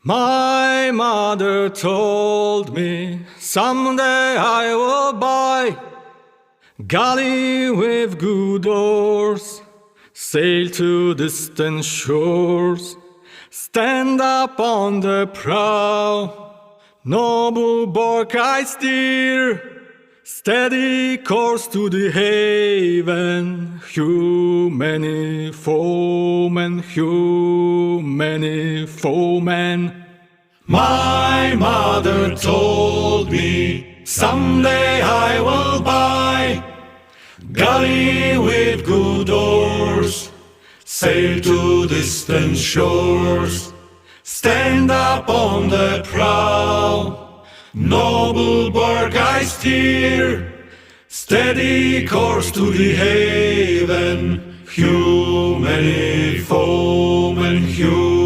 My mother told me someday I will buy galley with good oars, sail to distant shores, stand up on the prow, noble bark I steer, steady course to the haven, hew many foemen, hew many foemen. My mother told me someday I will buy galley with good oars, sail to distant shores, stand up on the prow, noble bark I steer, steady course to the haven, hew many foemen, hew